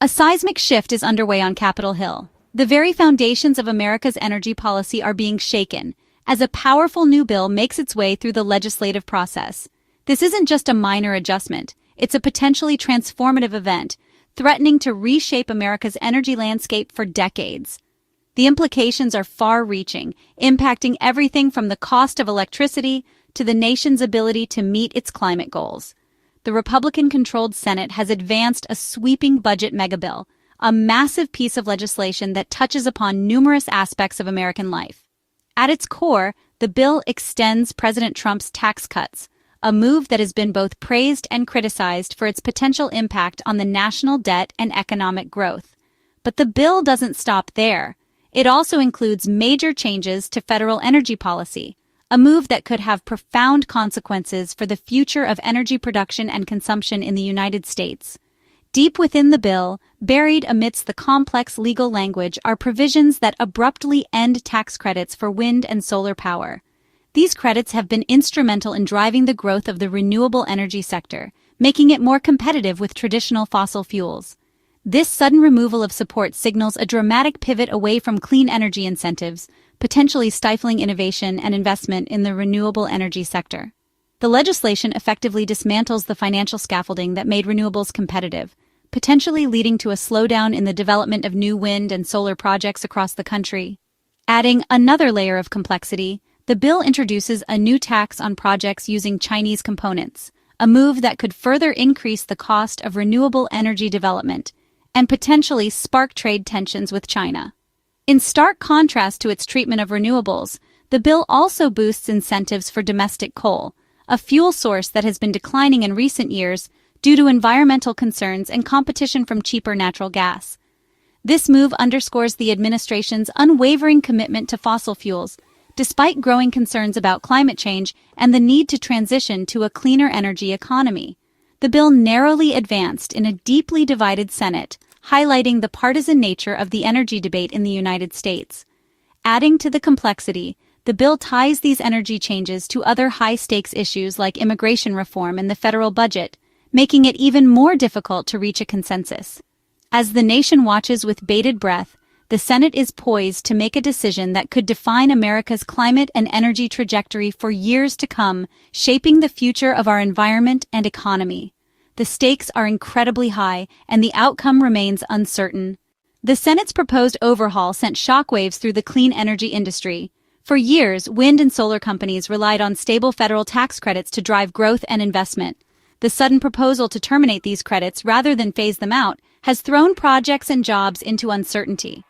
A seismic shift is underway on Capitol Hill. The very foundations of America's energy policy are being shaken as a powerful new bill makes its way through the legislative process. This isn't just a minor adjustment, it's a potentially transformative event, threatening to reshape America's energy landscape for decades. The implications are far-reaching, impacting everything from the cost of electricity to the nation's ability to meet its climate goals. The Republican-controlled Senate has advanced a sweeping budget megabill, a massive piece of legislation that touches upon numerous aspects of American life. At its core, the bill extends President Trump's tax cuts, a move that has been both praised and criticized for its potential impact on the national debt and economic growth. But the bill doesn't stop there. It also includes major changes to federal energy policy, a move that could have profound consequences for the future of energy production and consumption in the United States. Deep within the bill, buried amidst the complex legal language, are provisions that abruptly end tax credits for wind and solar power. These credits have been instrumental in driving the growth of the renewable energy sector, making it more competitive with traditional fossil fuels. This sudden removal of support signals a dramatic pivot away from clean energy incentives, potentially stifling innovation and investment in the renewable energy sector. The legislation effectively dismantles the financial scaffolding that made renewables competitive, potentially leading to a slowdown in the development of new wind and solar projects across the country. Adding another layer of complexity, the bill introduces a new tax on projects using Chinese components, a move that could further increase the cost of renewable energy development and potentially spark trade tensions with China. In stark contrast to its treatment of renewables, the bill also boosts incentives for domestic coal, a fuel source that has been declining in recent years due to environmental concerns and competition from cheaper natural gas. This move underscores the administration's unwavering commitment to fossil fuels, despite growing concerns about climate change and the need to transition to a cleaner energy economy. The bill narrowly advanced in a deeply divided Senate, highlighting the partisan nature of the energy debate in the United States. Adding to the complexity, the bill ties these energy changes to other high-stakes issues like immigration reform and the federal budget, making it even more difficult to reach a consensus. As the nation watches with bated breath, the Senate is poised to make a decision that could define America's climate and energy trajectory for years to come, shaping the future of our environment and economy. The stakes are incredibly high, and the outcome remains uncertain. The Senate's proposed overhaul sent shockwaves through the clean energy industry. For years, wind and solar companies relied on stable federal tax credits to drive growth and investment. The sudden proposal to terminate these credits rather than phase them out has thrown projects and jobs into uncertainty.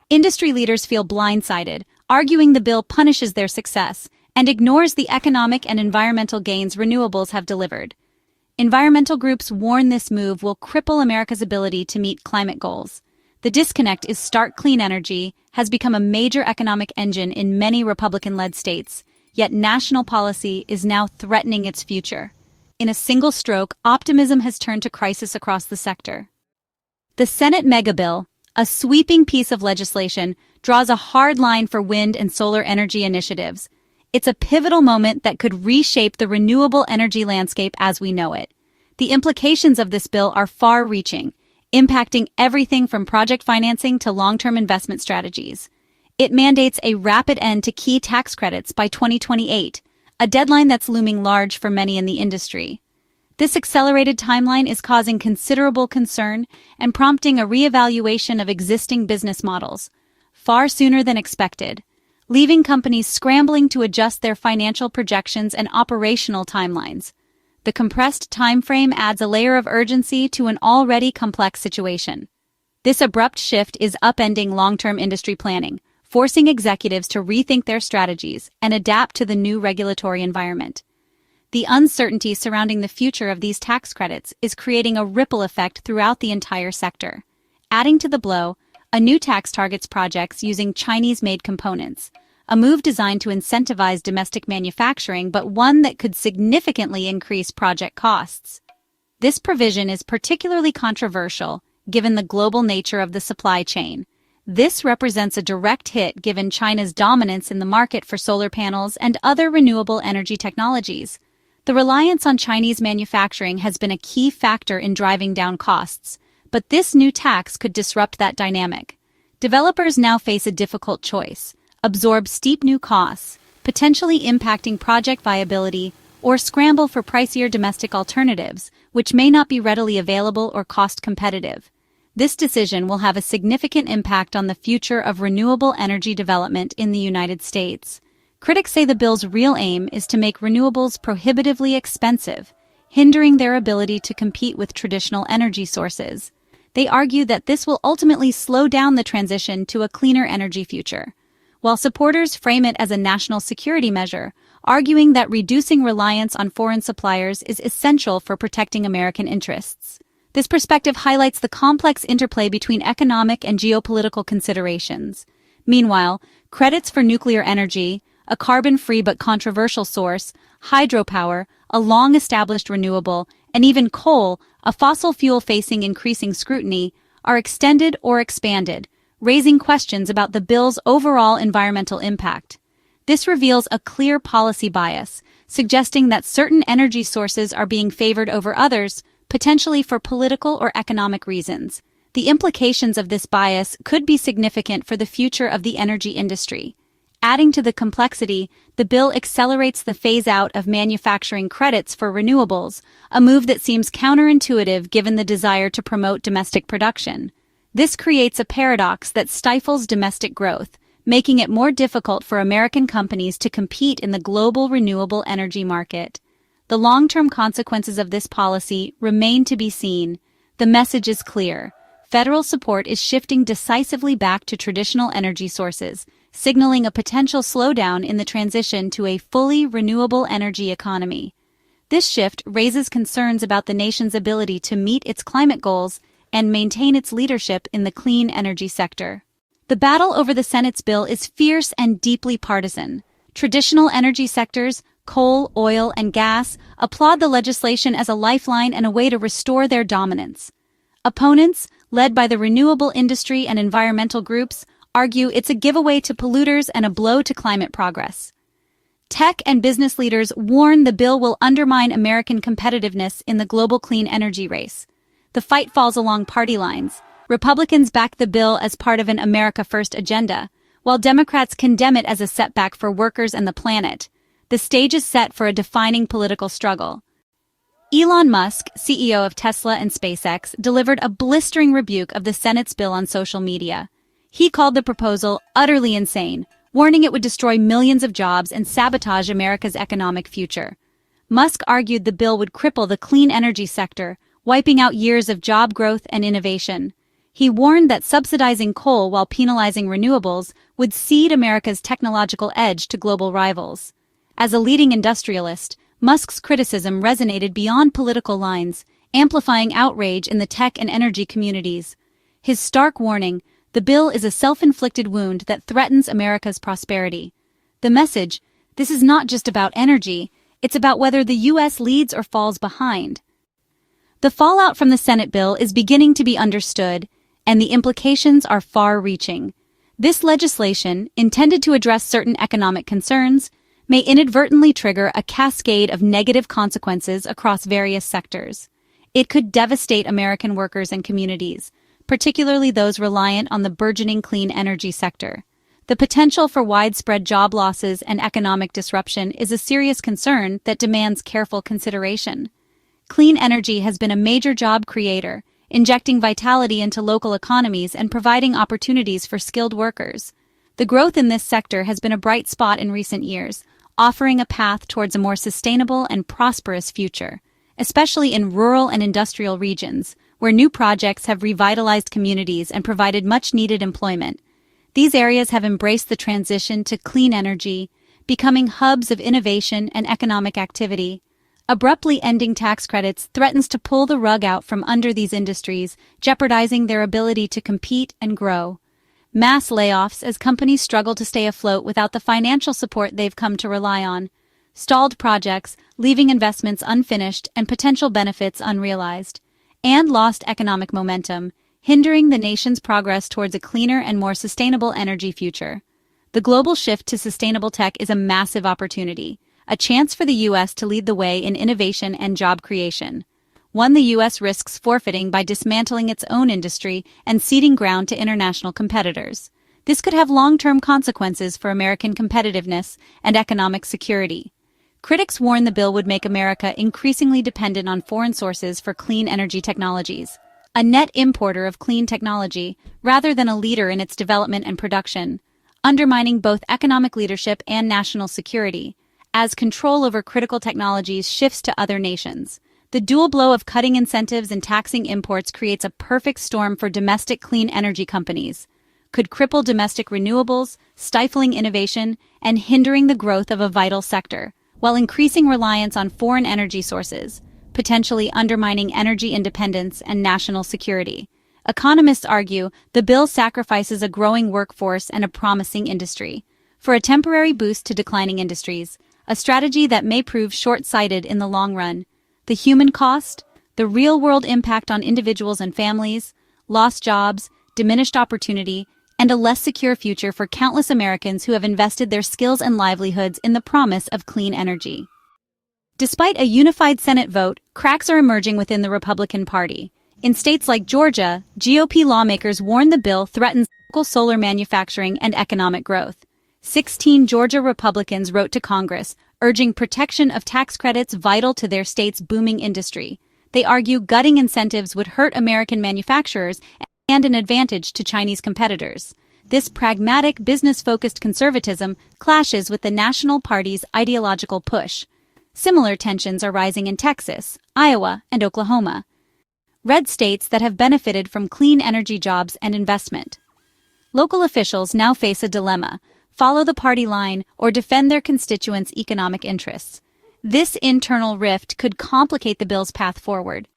Industry leaders feel blindsided, arguing the bill punishes their success and ignores the economic and environmental gains renewables have delivered. Environmental groups warn this move will cripple America's ability to meet climate goals. The disconnect is stark. Clean energy has become a major economic engine in many Republican-led states, yet national policy is now threatening its future. In a single stroke, optimism has turned to crisis across the sector. The Senate Megabill, a sweeping piece of legislation, draws a hard line for wind and solar energy initiatives. It's a pivotal moment that could reshape the renewable energy landscape as we know it. The implications of this bill are far-reaching, impacting everything from project financing to long-term investment strategies. It mandates a rapid end to key tax credits by 2028, a deadline that's looming large for many in the industry. This accelerated timeline is causing considerable concern and prompting a reevaluation of existing business models, far sooner than expected, leaving companies scrambling to adjust their financial projections and operational timelines. The compressed timeframe adds a layer of urgency to an already complex situation. This abrupt shift is upending long-term industry planning, forcing executives to rethink their strategies and adapt to the new regulatory environment. The uncertainty surrounding the future of these tax credits is creating a ripple effect throughout the entire sector. Adding to the blow, a new tax targets projects using Chinese-made components, a move designed to incentivize domestic manufacturing but one that could significantly increase project costs. This provision is particularly controversial given the global nature of the supply chain. This represents a direct hit given China's dominance in the market for solar panels and other renewable energy technologies. The reliance on Chinese manufacturing has been a key factor in driving down costs, but this new tax could disrupt that dynamic. Developers now face a difficult choice: absorb steep new costs, potentially impacting project viability, or scramble for pricier domestic alternatives, which may not be readily available or cost competitive. This decision will have a significant impact on the future of renewable energy development in the United States. Critics say the bill's real aim is to make renewables prohibitively expensive, hindering their ability to compete with traditional energy sources. They argue that this will ultimately slow down the transition to a cleaner energy future, while supporters frame it as a national security measure, arguing that reducing reliance on foreign suppliers is essential for protecting American interests. This perspective highlights the complex interplay between economic and geopolitical considerations. Meanwhile, credits for nuclear energy, a carbon-free but controversial source, hydropower, a long-established renewable, and even coal, a fossil fuel facing increasing scrutiny, are extended or expanded, raising questions about the bill's overall environmental impact. This reveals a clear policy bias, suggesting that certain energy sources are being favored over others, potentially for political or economic reasons. The implications of this bias could be significant for the future of the energy industry. Adding to the complexity, the bill accelerates the phase-out of manufacturing credits for renewables, a move that seems counterintuitive given the desire to promote domestic production. This creates a paradox that stifles domestic growth, making it more difficult for American companies to compete in the global renewable energy market. The long-term consequences of this policy remain to be seen. The message is clear. Federal support is shifting decisively back to traditional energy sources, signaling a potential slowdown in the transition to a fully renewable energy economy. This shift raises concerns about the nation's ability to meet its climate goals and maintain its leadership in the clean energy sector. The battle over the Senate's bill is fierce and deeply partisan. Traditional energy sectors, coal, oil, and gas, applaud the legislation as a lifeline and a way to restore their dominance. Opponents, led by the renewable industry and environmental groups, argue it's a giveaway to polluters and a blow to climate progress. Tech and business leaders warn the bill will undermine American competitiveness in the global clean energy race. The fight falls along party lines. Republicans back the bill as part of an America First agenda, while Democrats condemn it as a setback for workers and the planet. The stage is set for a defining political struggle. Elon Musk, CEO of Tesla and SpaceX, delivered a blistering rebuke of the Senate's bill on social media. He called the proposal utterly insane, warning it would destroy millions of jobs and sabotage America's economic future. Musk argued the bill would cripple the clean energy sector, wiping out years of job growth and innovation. He warned that subsidizing coal while penalizing renewables would cede America's technological edge to global rivals. As a leading industrialist, Musk's criticism resonated beyond political lines, amplifying outrage in the tech and energy communities. His stark warning, "The bill is a self-inflicted wound that threatens America's prosperity." The message, this is not just about energy, it's about whether the U.S. leads or falls behind. The fallout from the Senate bill is beginning to be understood, and the implications are far-reaching. This legislation, intended to address certain economic concerns, may inadvertently trigger a cascade of negative consequences across various sectors. It could devastate American workers and communities, particularly those reliant on the burgeoning clean energy sector. The potential for widespread job losses and economic disruption is a serious concern that demands careful consideration. Clean energy has been a major job creator, injecting vitality into local economies and providing opportunities for skilled workers. The growth in this sector has been a bright spot in recent years, offering a path towards a more sustainable and prosperous future, especially in rural and industrial regions, where new projects have revitalized communities and provided much-needed employment. These areas have embraced the transition to clean energy, becoming hubs of innovation and economic activity. Abruptly ending tax credits threatens to pull the rug out from under these industries, jeopardizing their ability to compete and grow. Mass layoffs as companies struggle to stay afloat without the financial support they've come to rely on. Stalled projects, leaving investments unfinished and potential benefits unrealized. And lost economic momentum, hindering the nation's progress towards a cleaner and more sustainable energy future. The global shift to sustainable tech is a massive opportunity, a chance for the U.S. to lead the way in innovation and job creation. one the U.S. risks forfeiting by dismantling its own industry and ceding ground to international competitors. This could have long-term consequences for American competitiveness and economic security. Critics warn the bill would make America increasingly dependent on foreign sources for clean energy technologies, a net importer of clean technology rather than a leader in its development and production, undermining both economic leadership and national security, as control over critical technologies shifts to other nations. The dual blow of cutting incentives and taxing imports creates a perfect storm for domestic clean energy companies, could cripple domestic renewables, stifling innovation, and hindering the growth of a vital sector, while increasing reliance on foreign energy sources, potentially undermining energy independence and national security. Economists argue the bill sacrifices a growing workforce and a promising industry for a temporary boost to declining industries, a strategy that may prove short-sighted in the long run. The human cost, the real-world impact on individuals and families, lost jobs, diminished opportunity, and a less secure future for countless Americans who have invested their skills and livelihoods in the promise of clean energy. Despite a unified Senate vote, cracks are emerging within the Republican Party. In states like Georgia, GOP lawmakers warn the bill threatens local solar manufacturing and economic growth. 16 Georgia Republicans wrote to Congress, urging protection of tax credits vital to their state's booming industry. They argue gutting incentives would hurt American manufacturers and an advantage to Chinese competitors. This pragmatic, business-focused conservatism clashes with the National Party's ideological push. Similar tensions are rising in Texas, Iowa, and Oklahoma, red states that have benefited from clean energy jobs and investment. Local officials now face a dilemma: follow the party line or defend their constituents' economic interests. This internal rift could complicate the bill's path forward.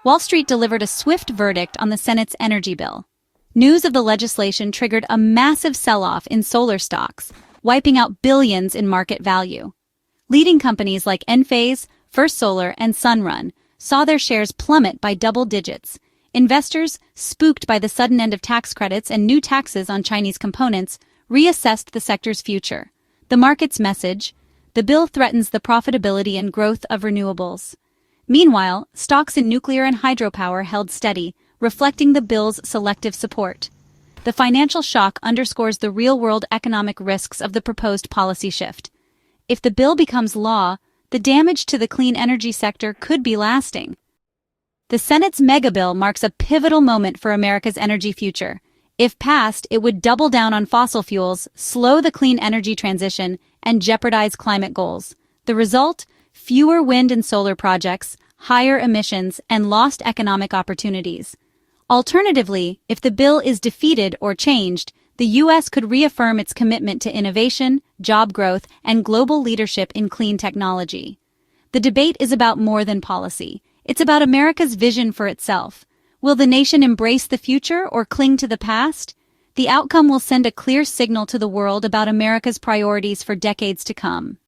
Wall Street delivered a swift verdict on the Senate's energy bill. News of the legislation triggered a massive sell-off in solar stocks, wiping out billions in market value. Leading companies like Enphase, First Solar, and Sunrun saw their shares plummet by double digits. Investors, spooked by the sudden end of tax credits and new taxes on Chinese components, reassessed the sector's future. The market's message: the bill threatens the profitability and growth of renewables. Meanwhile, stocks in nuclear and hydropower held steady, reflecting the bill's selective support. The financial shock underscores the real-world economic risks of the proposed policy shift. If the bill becomes law, the damage to the clean energy sector could be lasting. The Senate's Megabill marks a pivotal moment for America's energy future. If passed, it would double down on fossil fuels, slow the clean energy transition, and jeopardize climate goals. The result? Fewer wind and solar projects, higher emissions, and lost economic opportunities. Alternatively, if the bill is defeated or changed, the U.S. could reaffirm its commitment to innovation, job growth, and global leadership in clean technology. The debate is about more than policy. It's about America's vision for itself. Will the nation embrace the future or cling to the past? The outcome will send a clear signal to the world about America's priorities for decades to come.